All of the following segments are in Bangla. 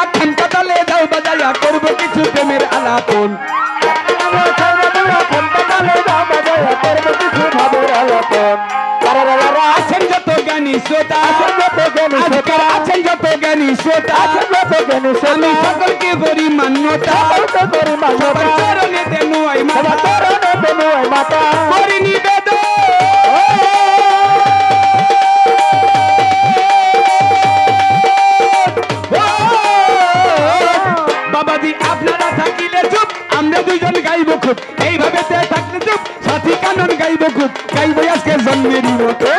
দিয়া খানকা তালে দাও বাজাইয়া করব কিছু প্রেমের আলাপন আছেন যত জ্ঞানী শ্রোতা আছেন যত জ্ঞানী শ্রোতা আমি সকলকে করি মান্যতা চরণে দেনু আই মাতা করি নিবেদন বাবাজি আপনারা থাকিলে চুপ আমরা দুইজন গাইব খুব এইভাবে থাকলে চুপ সাথী কানন গাইব খুব গাইব আজকে জন্মেরই মতো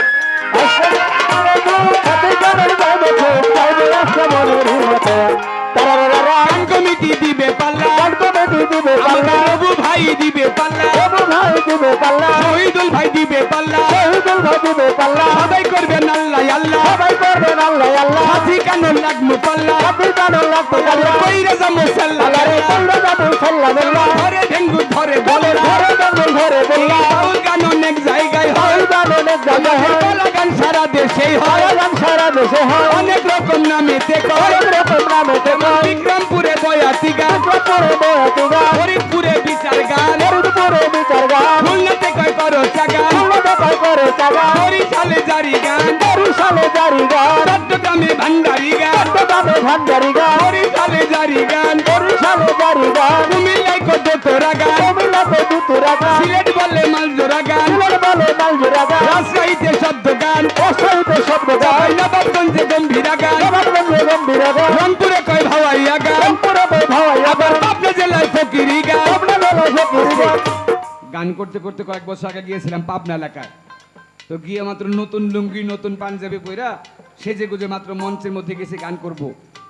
গান কমিটি দিবে পাল্লা বাবু ভাই দিবে পাল্লা শহীদুল ভাই দিবে পাল্লা সবাই করবেন আল্লাহ আল্লাহ সাথী কানন লাগমু পাল্লা কইরা যামু সাল্লাল্লাহ ধরে ডেঙ্গু ধরে বলে বাউল গান অনেক জায়গায় হয় বলা গান সারা দেশেই হয় অনেক রকম নামেতে বিক্রমপুরে বয়াতি গান ফরিদপুরে বিচার গান খুলনাতে কয় করো চাগা বরিশালে জারি গান চট্টগ্রামে ভান্ডারি গান বরিশালে জারি গান কুমিল্লায় কত তোরা গান সিলেট বলে মালজোরা গান রাজশাহীতে শব্দ গান নবাবগঞ্জে গম্ভীরা গান রংপুরে কয় ভাওয়াইয়া গান আবার পাবনা জেলায় ফকিরি গান গান করতে করতে কয়েক বছর আগে গিয়েছিলাম পাবনা এলাকায় তো গিয়ে মাত্র নতুন লুঙ্গি নতুন পাঞ্জাবি পইরা সেজে গুজে মাত্র মঞ্চের মধ্যে গেছে গান করব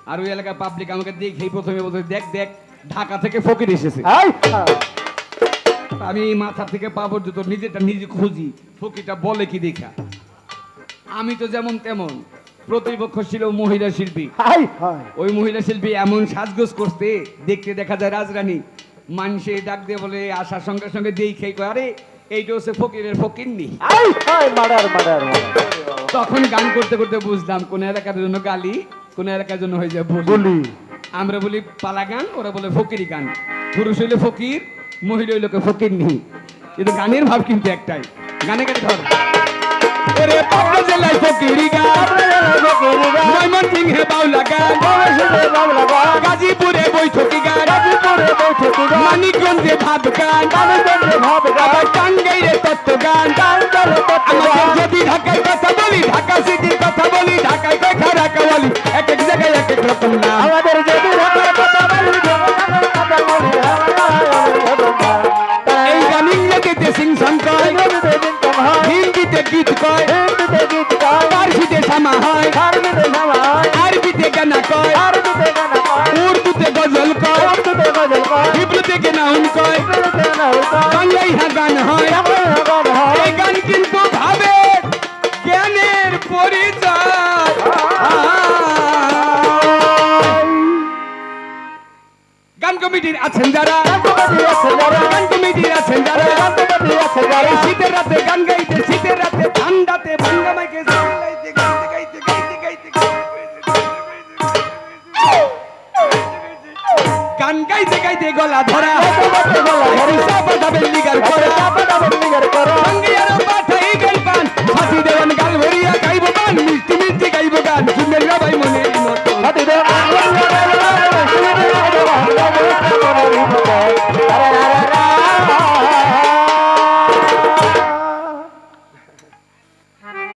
আর ওই এলাকার পাবলিক আমাকে দেখেই প্রথমে বলতে দেখ ঢাকা থেকে ফকির এসেছে আমি মাথা থেকে পা পর্যন্ত নিজেটা নিজে খুঁজি ফকিরটা বলে কি দেখা আমি তো যেমন তেমন প্রতিপক্ষ ছিল মহিলা শিল্পী ওই মহিলা শিল্পী এমন সাজগোজ করতে দেখতে দেখা যায় রাজরানী মানুষে ডাক দিয়ে বলে আসার সঙ্গে সঙ্গে যেই খেয়ে আরে এইটা হচ্ছে ফকিরের ফকিরনি তখন গান করতে করতে বুঝলাম কোন এলাকার জন্য গালি কোন এলাকার জন্য হয়ে যায় বলি আমরা বলি পালা গান ওরা বলে ফকিরি গান পুরুষ হইলে ফকির মহিলা হইলে ফকিরনি কিন্তু গানের ভাব কিন্তু একটাই গানে গানে ধর ওরে পাবনা জেলায় ফকিরি গান ময়মনসিংহে বাউলা গান গাজীপুরে বৈঠকি গান মানিকগঞ্জে ভাব গান আবার টাঙ্গাইলে তত্ত্ব গান আমাদের যদি ঢাকায় কথা বলি ঢাকা সিটির কথা বলি ঢাকায় খারা কাওয়ালি এক এক জায়গায় এক এক রকম নাম আমাদের যদি ঢাকায় কথা বলি এই গান ইংরেজিতে সিংসন কয় হিন্দিতে গীত কয় ফার্সিতে সামা হয় আরবিতে গানা কয় উর্দুতে গজল কয় হিব্রুতে গান কয় বাংলায় গান হয় এই গান কিন্তু ভাবে জ্ঞানের পরিচয় গান কমিটির আছেন যারা গান কমিটির আছেন যারা শীতের রাতে গান গাইতে শীতের রাতে ঠান্ডাতে ভাঙ্গা মাইকে গান গাইতে গাইতে গলা ধরা লিগার করা পাঠাই গাই পান ফাঁসি দেওয়ান গাল ভরিয়া গাইব গান মিষ্টি মিষ্টি গাইব গান শুনবেন সবাই মনে